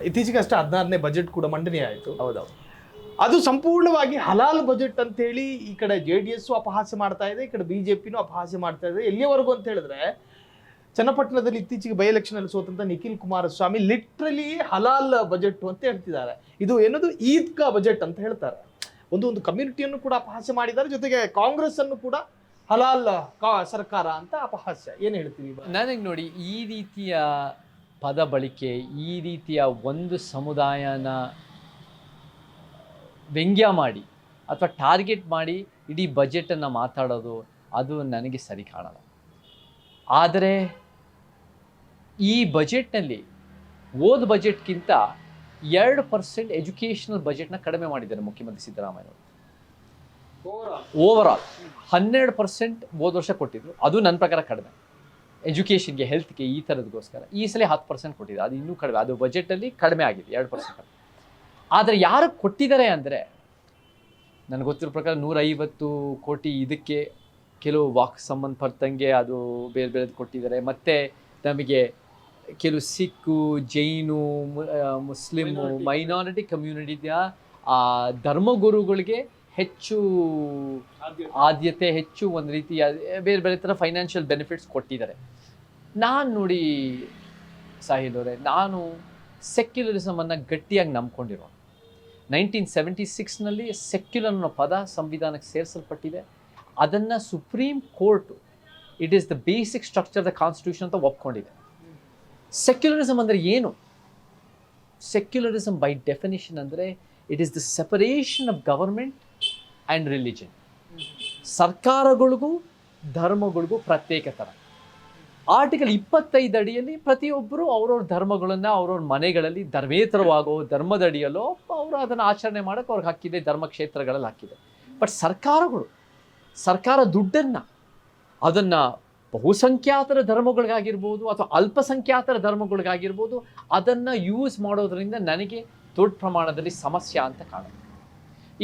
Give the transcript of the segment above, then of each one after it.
ಇತ್ತೀಚೆಗಷ್ಟೇ 16ನೇ ಬಜೆಟ್ ಕೂಡ ಮಂಡನೆ ಆಯಿತು. ಹೌದೌದು. ಅದು ಸಂಪೂರ್ಣವಾಗಿ ಹಲಾಲ್ ಬಜೆಟ್ ಅಂತ ಹೇಳಿ ಈ ಕಡೆ JDS ಅಪಹಾಸ್ಯ ಮಾಡ್ತಾ ಇದೆ, ಈ ಕಡೆ BJPನೂ ಅಪಹಾಸ್ಯ ಮಾಡ್ತಾ ಇದೆ. ಎಲ್ಲಿವರೆಗೂ ಅಂತ ಹೇಳಿದ್ರೆ ಚನ್ನಪಟ್ಟಣದಲ್ಲಿ ಇತ್ತೀಚೆಗೆ ಬೈ ಎಲೆಕ್ಷನ್ ಅಲ್ಲಿ ಸೋತಂತ ನಿಖಿಲ್ ಕುಮಾರಸ್ವಾಮಿ ಲಿಟ್ರಲಿ ಹಲಾಲ್ ಬಜೆಟ್ ಅಂತ ಹೇಳ್ತಿದ್ದಾರೆ. ಇದು ಏನದು ಈದ್ಗಾ ಬಜೆಟ್ ಅಂತ ಹೇಳ್ತಾರೆ. ಒಂದು ಕಮ್ಯುನಿಟಿಯನ್ನು ಕೂಡ ಅಪಹಾಸ್ಯ ಮಾಡಿದ್ದಾರೆ, ಜೊತೆಗೆ ಕಾಂಗ್ರೆಸ್ ಅನ್ನು ಕೂಡ ಹಲಾಲ್ ಸರ್ಕಾರ ಅಂತ ಅಪಹಾಸ್ಯ. ಏನು ಹೇಳ್ತೀವಿ? ನನಗೆ ನೋಡಿ, ಈ ರೀತಿಯ ಪದ ಬಳಕೆ, ಈ ರೀತಿಯ ಒಂದು ಸಮುದಾಯನ ವ್ಯಂಗ್ಯ ಮಾಡಿ ಅಥವಾ ಟಾರ್ಗೆಟ್ ಮಾಡಿ ಇಡೀ ಬಜೆಟನ್ನು ಮಾತಾಡೋದು ಅದು ನನಗೆ ಸರಿ ಕಾಣಲ್ಲ. ಆದರೆ ಈ ಬಜೆಟ್ನಲ್ಲಿ ಓದ್ ಬಜೆಟ್ಗಿಂತ 2% ಎಜುಕೇಷನಲ್ ಬಜೆಟ್ನ ಕಡಿಮೆ ಮಾಡಿದ್ದಾರೆ ಮುಖ್ಯಮಂತ್ರಿ ಸಿದ್ದರಾಮಯ್ಯವರು. ಓವರಾಲ್ 12% ಹೋದ ವರ್ಷ ಕೊಟ್ಟಿದ್ರು, ಅದು ನನ್ನ ಪ್ರಕಾರ ಕಡಿಮೆ. ಎಜುಕೇಷನ್ಗೆ, ಹೆಲ್ತ್ಗೆ, ಈ ಥರದಗೋಸ್ಕರ ಈ ಸಲ 10% ಕೊಟ್ಟಿದ್ದಾರೆ, ಅದು ಇನ್ನೂ ಕಡಿಮೆ. ಅದು ಬಜೆಟಲ್ಲಿ ಕಡಿಮೆ ಆಗಿದೆ, 2%. ಆದರೆ ಯಾರು ಕೊಟ್ಟಿದ್ದಾರೆ ಅಂದರೆ ನನಗೆ ಗೊತ್ತಿರೋ ಪ್ರಕಾರ 150 ಕೋಟಿ ಇದಕ್ಕೆ, ಕೆಲವು ವಾಕ್ ಸಂಬಂಧಪಟ್ಟಂಗೆ ಅದು ಬೇರೆ ಬೇರೆದು ಕೊಟ್ಟಿದ್ದಾರೆ. ಮತ್ತು ನಮಗೆ ಕೆಲವು ಸಿಕ್ಕು, ಜೈನು, ಮುಸ್ಲಿಮು, ಮೈನಾರಿಟಿ ಕಮ್ಯುನಿಟಿಯ ಧರ್ಮಗುರುಗಳಿಗೆ ಹೆಚ್ಚು ಆದ್ಯತೆ, ಹೆಚ್ಚು ಒಂದು ರೀತಿಯ ಬೇರೆ ಬೇರೆ ಥರ ಫೈನಾನ್ಷಿಯಲ್ ಬೆನಿಫಿಟ್ಸ್ ಕೊಟ್ಟಿದ್ದಾರೆ. ನಾನು ನೋಡಿ ಸಾಹಿಲ್ ಅವರೇ, ನಾನು ಸೆಕ್ಯುಲರಿಸಮನ್ನು ಗಟ್ಟಿಯಾಗಿ ನಂಬ್ಕೊಂಡಿರೋ 1976ನಲ್ಲಿ ಸೆಕ್ಯುಲರ್ ಅನ್ನೋ ಪದ ಸಂವಿಧಾನಕ್ಕೆ ಸೇರಿಸಲ್ಪಟ್ಟಿದೆ. ಅದನ್ನು supreme court it is the basic structure the constitution ಅಂತ ಒಪ್ಕೊಂಡಿದೆ. ಸೆಕ್ಯುಲರಿಸಮ್ ಅಂದರೆ ಏನು? ಸೆಕ್ಯುಲರಿಸಮ್ ಬೈ ಡೆಫಿನಿಷನ್ ಅಂದರೆ it is the separation of government and religion. ಸರ್ಕಾರಗಳಿಗೂ ಧರ್ಮಗಳಿಗೂ ಪ್ರತ್ಯೇಕ ಥರ. ಆರ್ಟಿಕಲ್ 25 ಅಡಿಯಲ್ಲಿ ಪ್ರತಿಯೊಬ್ಬರು ಅವ್ರವ್ರ ಧರ್ಮಗಳನ್ನು ಅವ್ರವ್ರ ಮನೆಗಳಲ್ಲಿ ಧರ್ಮೇತರವಾಗೋ ಧರ್ಮದಡಿಯಲ್ಲೋ ಅವರು ಅದನ್ನು ಆಚರಣೆ ಮಾಡೋಕ್ಕೆ ಅವ್ರಿಗೆ ಹಕ್ಕಿದೆ, ಧರ್ಮಕ್ಷೇತ್ರಗಳಲ್ಲಿ ಹಾಕಿದೆ. ಬಟ್ ಸರ್ಕಾರ ದುಡ್ಡನ್ನು ಅದನ್ನು ಬಹುಸಂಖ್ಯಾತರ ಧರ್ಮಗಳಿಗಾಗಿರ್ಬೋದು ಅಥವಾ ಅಲ್ಪಸಂಖ್ಯಾತರ ಧರ್ಮಗಳಿಗಾಗಿರ್ಬೋದು ಅದನ್ನು ಯೂಸ್ ಮಾಡೋದ್ರಿಂದ ನನಗೆ ದೊಡ್ಡ ಪ್ರಮಾಣದಲ್ಲಿ ಸಮಸ್ಯೆ ಅಂತ ಕಾಣುತ್ತೆ.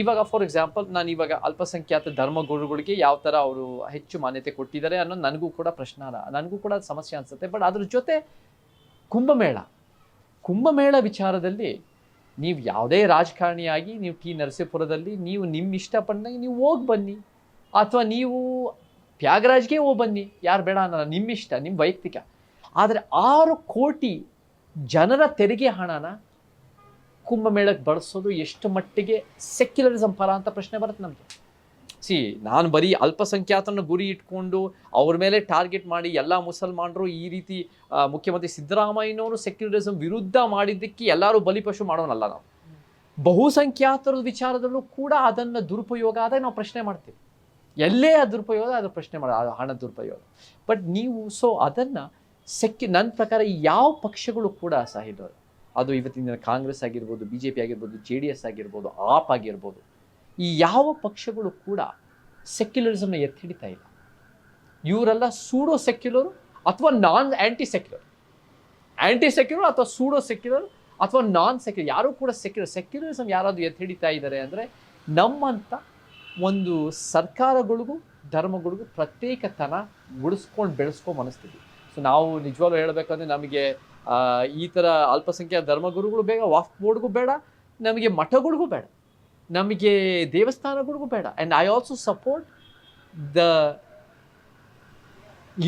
ಇವಾಗ ಫಾರ್ ಎಕ್ಸಾಂಪಲ್, ನಾನು ಇವಾಗ ಅಲ್ಪಸಂಖ್ಯಾತ ಧರ್ಮಗುರುಗಳಿಗೆ ಯಾವ ಥರ ಅವರು ಹೆಚ್ಚು ಮಾನ್ಯತೆ ಕೊಟ್ಟಿದ್ದಾರೆ ಅನ್ನೋದು ನನಗೂ ಕೂಡ ನನಗೂ ಕೂಡ ಸಮಸ್ಯೆ ಅನಿಸುತ್ತೆ. ಬಟ್ ಅದ್ರ ಜೊತೆ ಕುಂಭಮೇಳ ವಿಚಾರದಲ್ಲಿ ನೀವು ಯಾವುದೇ ರಾಜಕಾರಣಿಯಾಗಿ ನೀವು ನರಸೀಪುರದಲ್ಲಿ ನೀವು ನಿಮ್ಮ ಇಷ್ಟಪಟ್ಟಂಗೆ ನೀವು ಹೋಗಿ ಬನ್ನಿ, ಅಥವಾ ನೀವು ತ್ಯಾಗರಾಜ್ಗೆ ಹೋಗಿ ಬನ್ನಿ, ಯಾರು ಬೇಡ ಅನ್ನಲ್ಲ, ನಿಮ್ಮ ಇಷ್ಟ, ನಿಮ್ಮ ವೈಯಕ್ತಿಕ. ಆದರೆ 6 ಕೋಟಿ ಜನರ ತೆರಿಗೆ ಹಣನ ಕುಂಭಮೇಳಕ್ಕೆ ಬಳಸೋದು ಎಷ್ಟು ಮಟ್ಟಿಗೆ ಸೆಕ್ಯುಲರಿಸಮ್ ಪರ ಅಂತ ಪ್ರಶ್ನೆ ಬರುತ್ತೆ ನಮಗೆ. ನಾನು ಬರೀ ಅಲ್ಪಸಂಖ್ಯಾತರನ್ನು ಗುರಿ ಇಟ್ಕೊಂಡು ಅವ್ರ ಮೇಲೆ ಟಾರ್ಗೆಟ್ ಮಾಡಿ ಎಲ್ಲ ಮುಸಲ್ಮಾನರು ಈ ರೀತಿ ಮುಖ್ಯಮಂತ್ರಿ ಸಿದ್ದರಾಮಯ್ಯನವರು ಸೆಕ್ಯುಲರಿಸಮ್ ವಿರುದ್ಧ ಮಾಡಿದ್ದಕ್ಕೆ ಎಲ್ಲರೂ ಬಲಿಪಶು ಮಾಡೋನಲ್ಲ. ನಾವು ಬಹುಸಂಖ್ಯಾತರ ವಿಚಾರದಲ್ಲೂ ಕೂಡ ಅದನ್ನು ದುರುಪಯೋಗ ಆದಾಗ ನಾವು ಪ್ರಶ್ನೆ ಮಾಡ್ತೀವಿ. ಎಲ್ಲೇ ಆ ದುರುಪಯೋಗ ಅದು ಪ್ರಶ್ನೆ ಮಾಡೋದು, ಹಣ ದುರುಪಯೋಗ. ಬಟ್ ನೀವು ಅದನ್ನು ನನ್ನ ಪ್ರಕಾರ ಯಾವ ಪಕ್ಷಗಳು ಕೂಡ ಸಾಹಿಲ್ ಅವರು, ಅದು ಇವತ್ತಿನ ದಿನ ಕಾಂಗ್ರೆಸ್ ಆಗಿರ್ಬೋದು, BJP ಆಗಿರ್ಬೋದು, JDS ಆಗಿರ್ಬೋದು, ಆಪ್ ಆಗಿರ್ಬೋದು, ಈ ಯಾವ ಪಕ್ಷಗಳು ಕೂಡ ಸೆಕ್ಯುಲರಿಸಮ್ನ ಎತ್ತಿ ಹಿಡಿತಾ ಇಲ್ಲ. ಇವರೆಲ್ಲ ಸೂಡೋ ಸೆಕ್ಯುಲರ್ ಅಥವಾ ಆ್ಯಂಟಿ ಸೆಕ್ಯುಲರ್ ಅಥವಾ ಸೂಡೋ ಸೆಕ್ಯುಲರ್ ಅಥವಾ ನಾನ್ ಸೆಕ್ಯುಲರ್, ಯಾರೂ ಕೂಡ ಸೆಕ್ಯುಲರಿಸಮ್ ಯಾರಾದರೂ ಎತ್ತಿ ಹಿಡಿತಾ ಇದ್ದಾರೆ ಅಂದರೆ ನಮ್ಮಂಥ ಒಂದು ಸರ್ಕಾರಗಳಿಗೂ ಧರ್ಮಗಳಿಗೂ ಪ್ರತ್ಯೇಕತನ ಬೆಳೆಸ್ಕೊಂಡು ಅನಿಸ್ತೀವಿ. ಸೊ ನಾವು ನಿಜವಾಗ್ಲೂ ಹೇಳಬೇಕಂದ್ರೆ ನಮಗೆ ಈ ಥರ ಅಲ್ಪಸಂಖ್ಯಾತ ಧರ್ಮಗುರುಗಳು ಬೇಡ, ವಾಫ್ ಬೋರ್ಡ್ಗೂ ಬೇಡ, ನಮಗೆ ಮಠಗಳಿಗೂ ಬೇಡ, ನಮಗೆ ದೇವಸ್ಥಾನಗಳಿಗೂ ಬೇಡ. ಆ್ಯಂಡ್ ಐ ಆಲ್ಸೋ ಸಪೋರ್ಟ್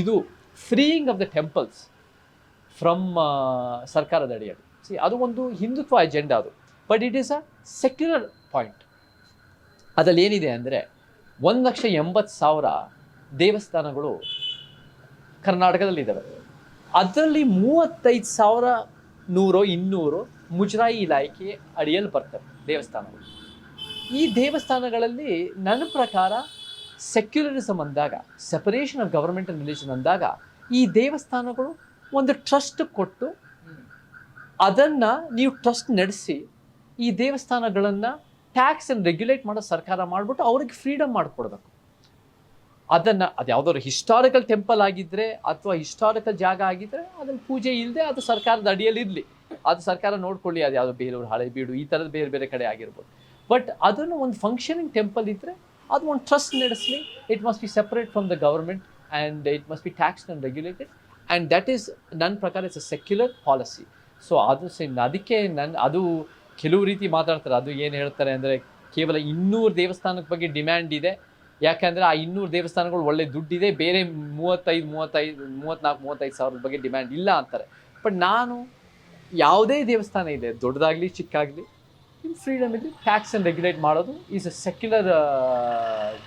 ಇದು ಫ್ರೀಯಿಂಗ್ ಆಫ್ ದ ಟೆಂಪಲ್ಸ್ ಫ್ರಮ್ ಸರ್ಕಾರದ ಅಡಿಯಲ್ಲಿ. ಅದು ಒಂದು ಹಿಂದುತ್ವ ಅಜೆಂಡಾ ಅದು. But it is a secular point. ಅದರಲ್ಲಿ ಏನಿದೆ ಅಂದರೆ 1,80,000 ದೇವಸ್ಥಾನಗಳು ಕರ್ನಾಟಕದಲ್ಲಿದ್ದಾವೆ. ಅದರಲ್ಲಿ 35,100 ಮುಜರಾಯಿ ಇಲಾಖೆ ಅಡಿಯಲ್ಲಿ ಬರ್ತವೆ ದೇವಸ್ಥಾನಗಳು. ಈ ದೇವಸ್ಥಾನಗಳಲ್ಲಿ ನನ್ನ ಪ್ರಕಾರ ಸೆಕ್ಯುಲರಿಸಮ್ ಅಂದಾಗ, separation of government and religion ಅಂದಾಗ, ಈ ದೇವಸ್ಥಾನಗಳು ಒಂದು ಟ್ರಸ್ಟ್ ಕೊಟ್ಟು ಅದನ್ನು ನೀವು ಟ್ರಸ್ಟ್ ನಡೆಸಿ ಈ ದೇವಸ್ಥಾನಗಳನ್ನು ಟ್ಯಾಕ್ಸ್ ಆ್ಯಂಡ್ ರೆಗ್ಯುಲೇಟ್ ಮಾಡೋ ಸರ್ಕಾರ ಮಾಡಿಬಿಟ್ಟು ಅವ್ರಿಗೆ ಫ್ರೀಡಮ್ ಮಾಡಿಕೊಡ್ಬೇಕು. ಅದನ್ನು ಅದು ಯಾವುದಾದ್ರು ಹಿಸ್ಟಾರಿಕಲ್ ಟೆಂಪಲ್ ಆಗಿದ್ದರೆ ಅಥವಾ ಹಿಸ್ಟಾರಿಕಲ್ ಜಾಗ ಆಗಿದ್ದರೆ ಅದ್ರಲ್ಲಿ ಪೂಜೆ ಇಲ್ಲದೆ ಅದು ಸರ್ಕಾರದ ಅಡಿಯಲ್ಲಿ ಇರಲಿ, ಅದು ಸರ್ಕಾರ ನೋಡ್ಕೊಳ್ಳಿ. ಅದು ಯಾವುದೋ ಬೇಲೂರು, ಹಳೆಬೀಡು, ಈ ಥರದ ಬೇರೆ ಬೇರೆ ಕಡೆ ಆಗಿರ್ಬೋದು. ಬಟ್ ಅದನ್ನು ಒಂದು ಫಂಕ್ಷನಿಂಗ್ ಟೆಂಪಲ್ ಇದ್ದರೆ ಅದು ಒಂದು ಟ್ರಸ್ಟ್ ನಡೆಸಲಿ. It must be separate from the government and it must be taxed and regulated. And that is ನನ್ನ ಪ್ರಕಾರ it's a secular policy. So ಅದು ಅದಕ್ಕೆ ಅದು ಕೆಲವು ರೀತಿ ಮಾತಾಡ್ತಾರೆ. ಅದು ಏನು ಹೇಳ್ತಾರೆ ಅಂದರೆ ಕೇವಲ 200 ದೇವಸ್ಥಾನದ ಬಗ್ಗೆ ಡಿಮ್ಯಾಂಡ್ ಇದೆ, ಯಾಕೆಂದರೆ ಆ 200 ದೇವಸ್ಥಾನಗಳು ಒಳ್ಳೆ ದುಡ್ಡಿದೆ, ಬೇರೆ 34-35 ಸಾವಿರದ ಬಗ್ಗೆ ಡಿಮ್ಯಾಂಡ್ ಇಲ್ಲ ಅಂತಾರೆ. ಬಟ್ ನಾನು ಯಾವುದೇ ದೇವಸ್ಥಾನ ಇದೆ, ದೊಡ್ಡದಾಗಲಿ ಚಿಕ್ಕಾಗಲಿ, ಇನ್ ಫ್ರೀಡಮ್ ಇದೆ, ಟ್ಯಾಕ್ಸ್ ಆ್ಯಂಡ್ ರೆಗ್ಯುಲೇಟ್ ಮಾಡೋದು is a secular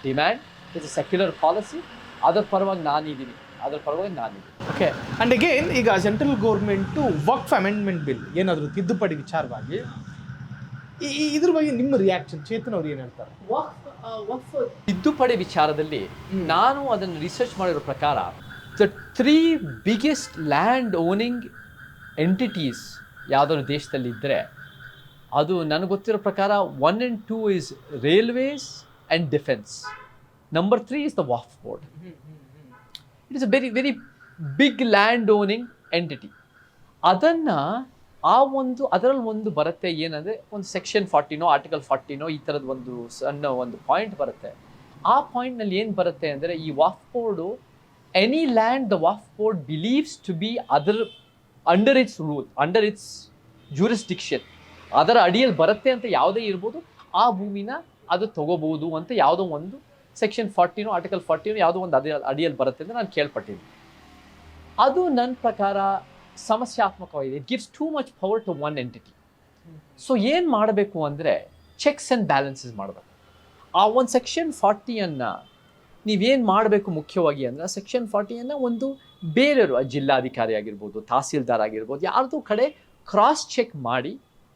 demand, is a secular policy. ಅದರ ಪರವಾಗಿ ನಾನಿದ್ದೀನಿ. ಓಕೆ. ಆ್ಯಂಡ್ ಅಗೇನ್ ಈಗ ಸೆಂಟ್ರಲ್ ಗೌರ್ಮೆಂಟು ವಕ್ಫ್ ಅಮೆಂಡ್ಮೆಂಟ್ ಬಿಲ್ ಏನಾದರೂ ತಿದ್ದುಪಡಿ ವಿಚಾರವಾಗಿ ಇದ್ರ ಬಗ್ಗೆ ನಿಮ್ಮ ರಿಯಾಕ್ಷನ್, ಚೇತನ್ ಅವ್ರು ಏನು ಹೇಳ್ತಾರೆ? ವಕ್ಫ್ ತಿದ್ದುಪಡಿ ವಿಚಾರದಲ್ಲಿ ನಾನು ಅದನ್ನು ರಿಸರ್ಚ್ ಮಾಡಿರೋ ಪ್ರಕಾರ the 3 biggest land owning entities ಯಾವುದಾದ್ರು ದೇಶದಲ್ಲಿ ಇದ್ದರೆ ಅದು ನನಗೆ ಗೊತ್ತಿರೋ ಪ್ರಕಾರ 1 and 2 is railways and defense. Number 3 is the Waqf Board. It is a very, very big land owning entity. ಅದನ್ನು ಅದರಲ್ಲಿ ಒಂದು ಬರುತ್ತೆ ಏನಂದರೆ, ಒಂದು ಸೆಕ್ಷನ್ 40 ಆರ್ಟಿಕಲ್ 40 ಈ ಥರದ ಒಂದು ಸಣ್ಣ ಒಂದು ಪಾಯಿಂಟ್ ಬರುತ್ತೆ. ಆ ಪಾಯಿಂಟ್ನಲ್ಲಿ ಏನು ಬರುತ್ತೆ ಅಂದರೆ, ಈ Waqf board any land the Waqf board believes to be under its rule, under its jurisdiction, ಅದರ ಅಡಿಯಲ್ಲಿ ಬರುತ್ತೆ ಅಂತ ಯಾವುದೇ ಇರ್ಬೋದು, ಆ ಭೂಮಿನ ಅದು ತಗೋಬಹುದು ಅಂತ ಯಾವುದೋ ಒಂದು ಸೆಕ್ಷನ್ 40 ಆರ್ಟಿಕಲ್ 40 ಯಾವುದೋ ಒಂದು ಅಡಿಯಲ್ಲಿ ಬರುತ್ತೆ ಅಂತ ನಾನು ಕೇಳ್ಪಟ್ಟಿದ್ದೀನಿ. ಅದು ನನ್ನ ಪ್ರಕಾರ ಸಮಸ್ಯಾತ್ಮಕವಾಗಿದೆ. It gives too much power to one entity. So ಏನು ಮಾಡಬೇಕು ಅಂದರೆ ಚೆಕ್ಸ್ ಆ್ಯಂಡ್ ಬ್ಯಾಲೆನ್ಸಸ್ ಮಾಡಬೇಕು. ಆ ಒಂದು ಸೆಕ್ಷನ್ 40 ನೀವೇನು ಮಾಡಬೇಕು ಮುಖ್ಯವಾಗಿ ಅಂದರೆ, ಸೆಕ್ಷನ್ 40 ಒಂದು ಬೇರೆಯವರು, ಜಿಲ್ಲಾಧಿಕಾರಿ ಆಗಿರ್ಬೋದು, ತಹಸೀಲ್ದಾರ್ ಆಗಿರ್ಬೋದು, ಯಾರ್ದೋ ಕಡೆ ಕ್ರಾಸ್ ಚೆಕ್ ಮಾಡಿ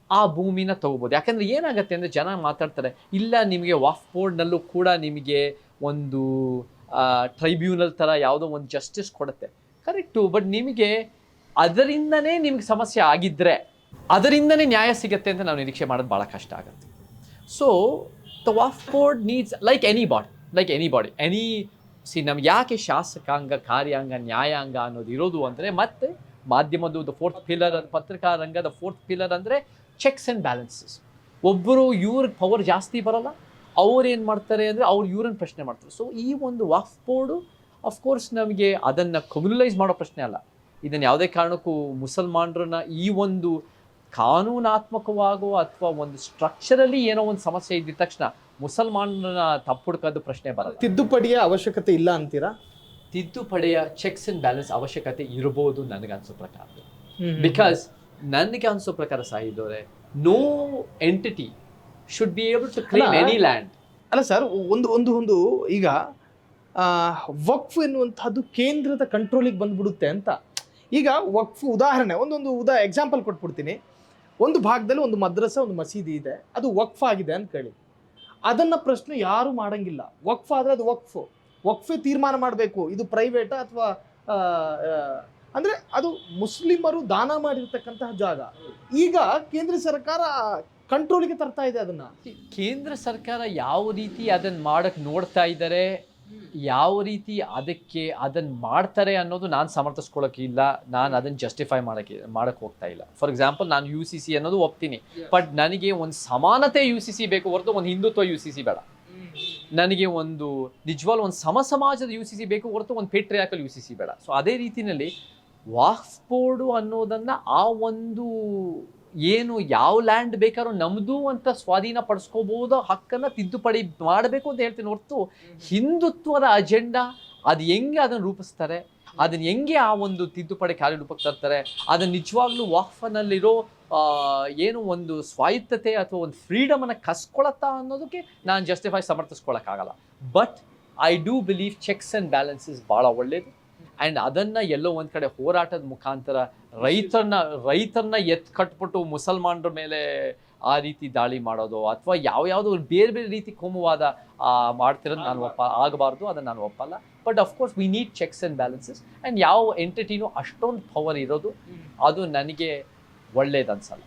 ಆ ಭೂಮಿನ ತೊಗೋಬೋದು. ಯಾಕಂದರೆ ಏನಾಗುತ್ತೆ ಅಂದರೆ, ಜನ ಮಾತಾಡ್ತಾರೆ, ಇಲ್ಲ ನಿಮಗೆ ವಕ್ಫ್ ಬೋರ್ಡ್ನಲ್ಲೂ ಕೂಡ ನಿಮಗೆ ಒಂದು ಟ್ರೈಬ್ಯುನಲ್ ಥರ ಯಾವುದೋ ಒಂದು ಜಸ್ಟಿಸ್ ಕೊಡುತ್ತೆ, ಕರೆಕ್ಟು. ಬಟ್ ನಿಮಗೆ ಅದರಿಂದನೇ ನಿಮ್ಗೆ ಸಮಸ್ಯೆ ಆಗಿದ್ದರೆ ಅದರಿಂದನೇ ನ್ಯಾಯ ಸಿಗುತ್ತೆ ಅಂತ ನಾವು ನಿರೀಕ್ಷೆ ಮಾಡೋದು ಭಾಳ ಕಷ್ಟ ಆಗುತ್ತೆ. So the Waqf board needs like any body ನಮ್ಗೆ ಯಾಕೆ ಶಾಸಕಾಂಗ, ಕಾರ್ಯಾಂಗ, ನ್ಯಾಯಾಂಗ ಅನ್ನೋದು ಇರೋದು ಅಂದರೆ, ಮತ್ತೆ ಮಾಧ್ಯಮದ್ದು ದ 4th ಪಿಲ್ಲರ್, ಪತ್ರಿಕಾ ರಂಗದ 4th ಪಿಲ್ಲರ್ ಅಂದರೆ ಚೆಕ್ಸ್ ಆ್ಯಂಡ್ ಬ್ಯಾಲೆನ್ಸಸ್. ಒಬ್ಬರು ಇವ್ರಿಗೆ ಪವರ್ ಜಾಸ್ತಿ ಬರೋಲ್ಲ, ಅವ್ರು ಏನು ಮಾಡ್ತಾರೆ ಅಂದರೆ ಇವ್ರನ್ನ ಪ್ರಶ್ನೆ ಮಾಡ್ತಾರೆ. ಸೊ ಈ ಒಂದು ವಕ್ಫ್ ಬೋರ್ಡು ಅಫ್ಕೋರ್ಸ್ ನಮಗೆ ಅದನ್ನು ಕಮ್ಯುನಲೈಸ್ ಮಾಡೋ ಪ್ರಶ್ನೆ ಅಲ್ಲ. ಇದನ್ನು ಯಾವುದೇ ಕಾರಣಕ್ಕೂ ಮುಸಲ್ಮಾನರನ್ನ ಈ ಒಂದು ಕಾನೂನಾತ್ಮಕವಾಗೋ ಅಥವಾ ಒಂದು ಸ್ಟ್ರಕ್ಚರಲ್ಲಿ ಏನೋ ಒಂದು ಸಮಸ್ಯೆ ಇದ್ದ ತಕ್ಷಣ ಮುಸಲ್ಮಾನರನ್ನ ತಪ್ಪುಡ್ಕೋದು ಪ್ರಶ್ನೆ ಬರಲ್ಲ. ತಿದ್ದುಪಡಿಯ ಅವಶ್ಯಕತೆ ಇಲ್ಲ ಅಂತೀರಾ? ತಿದ್ದುಪಡಿಯ ಚೆಕ್ಸ್ ಆ್ಯಂಡ್ ಬ್ಯಾಲೆನ್ಸ್ ಅವಶ್ಯಕತೆ ಇರ್ಬೋದು ನನಗನ್ಸೋ ಪ್ರಕಾರ. ಬಿಕಾಸ್ ನನಗೆ ಅನ್ಸೋ ಪ್ರಕಾರ ಸಾಹಿದವರೇ, no entity should be able to claim any land. ಅಲ್ಲ ಸರ್, ಒಂದು ಈಗ ವಕ್ಫ್ ಎನ್ನುವಂಥದ್ದು ಕೇಂದ್ರದ ಕಂಟ್ರೋಲಿಗೆ ಬಂದ್ಬಿಡುತ್ತೆ ಅಂತ. ಈಗ ವಕ್ಫ್ ಉದಾಹರಣೆ ಎಕ್ಸಾಂಪಲ್ ಕೊಟ್ಬಿಡ್ತೀನಿ. ಒಂದು ಭಾಗದಲ್ಲಿ ಒಂದು ಮದ್ರಸಾ, ಒಂದು ಮಸೀದಿ ಇದೆ, ಅದು ವಕ್ಫ್ ಆಗಿದೆ ಅಂತ ಕೇಳಿ, ಅದನ್ನು ಪ್ರಶ್ನೆ ಯಾರು ಮಾಡಂಗಿಲ್ಲ. ವಕ್ಫ್ ಆದರೆ ಅದು ವಕ್ಫೇ ತೀರ್ಮಾನ ಮಾಡಬೇಕು, ಇದು ಪ್ರೈವೇಟಾ ಅಥವಾ ಅಂದರೆ ಅದು ಮುಸ್ಲಿಮರು ದಾನ ಮಾಡಿರ್ತಕ್ಕಂತಹ ಜಾಗ. ಈಗ ಕೇಂದ್ರ ಸರ್ಕಾರ ಕಂಟ್ರೋಲಿಗೆ ತರ್ತಾ ಇದೆ ಅದನ್ನು. ಕೇಂದ್ರ ಸರ್ಕಾರ ಯಾವ ರೀತಿ ಅದನ್ನು ಮಾಡೋಕ್ಕೆ ನೋಡ್ತಾ ಇದ್ದಾರೆ, ಯಾವ ರೀತಿ ಅದನ್ನು ಮಾಡ್ತಾರೆ ಅನ್ನೋದು ನಾನು ಸಮರ್ಥಿಸ್ಕೊಳ್ಳೋಕೆ ಇಲ್ಲ, ನಾನು ಅದನ್ನು ಜಸ್ಟಿಫೈ ಮಾಡೋಕ್ಕೆ ಹೋಗ್ತಾ ಇಲ್ಲ. ಫಾರ್ ಎಕ್ಸಾಂಪಲ್, ನಾನು UCC ಅನ್ನೋದು ಒಪ್ತೀನಿ, ಬಟ್ ನನಗೆ ಒಂದು ಸಮಾನತೆ UCC ಬೇಕು ಹೊರತು ಒಂದು ಹಿಂದುತ್ವ UCC ಬೇಡ. ನನಗೆ ಒಂದು ನಿಜವಾಗ್ಲೂ ಒಂದು ಸಮಾಜದ UCC ಬೇಕು ಹೊರತು ಒಂದು ಪೇಟ್ರಿಯಾಕಲ್ UCC ಬೇಡ. ಸೊ ಅದೇ ರೀತಿಯಲ್ಲಿ ವಕ್ಫ್ ಬೋರ್ಡು ಅನ್ನೋದನ್ನು ಆ ಒಂದು ಏನು ಯಾವ ಲ್ಯಾಂಡ್ ಬೇಕಾದ್ರೂ ನಮ್ಮದು ಅಂತ ಸ್ವಾಧೀನ ಪಡಿಸ್ಕೋಬಹುದು ಹಕ್ಕನ್ನು ತಿದ್ದುಪಡಿ ಮಾಡಬೇಕು ಅಂತ ಹೇಳ್ತೀನಿ ಹೊರತು ಹಿಂದುತ್ವದ ಅಜೆಂಡಾ ಅದು ಹೆಂಗೆ ಅದನ್ನು ರೂಪಿಸ್ತಾರೆ, ಅದನ್ನು ಹೆಂಗೆ ಆ ಒಂದು ತಿದ್ದುಪಡಿ ಕಾರ್ಯರೂಪಕ್ಕೆ ತರ್ತಾರೆ, ಅದನ್ನು ನಿಜವಾಗ್ಲೂ ವಕ್ಫನಲ್ಲಿರೋ ಏನು ಒಂದು ಸ್ವಾಯತ್ತತೆ ಅಥವಾ ಒಂದು ಫ್ರೀಡಮನ್ನು ಕಸ್ಕೊಳತ್ತಾ ಅನ್ನೋದಕ್ಕೆ ನಾನು ಜಸ್ಟಿಫೈ ಸಮರ್ಥಿಸ್ಕೊಳಕ್ಕಾಗಲ್ಲ. But I do believe checks and balances ಭಾಳ ಒಳ್ಳೆಯದು. ಆ್ಯಂಡ್ ಅದನ್ನು ಎಲ್ಲೋ ಒಂದು ಕಡೆ ಹೋರಾಟದ ಮುಖಾಂತರ ರೈತರನ್ನ ಕಟ್ಬಿಟ್ಟು ಮುಸಲ್ಮಾನರ ಮೇಲೆ ಆ ರೀತಿ ದಾಳಿ ಮಾಡೋದು ಅಥವಾ ಯಾವ್ಯಾವುದೋ ಬೇರೆ ಬೇರೆ ರೀತಿ ಕೋಮುವಾದ ಮಾಡ್ತಿರೋದು ನಾನು ಆಗಬಾರ್ದು, ಅದನ್ನು ನಾನು ಒಪ್ಪಲ್ಲ. But of course we need cheques and balances. And ಯಾವ ಎಂಟಿಟಿನೂ ಅಷ್ಟೊಂದು ಪವರ್ ಇರೋದು ಅದು ನನಗೆ ಒಳ್ಳೇದು ಅನ್ಸಲ್ಲ.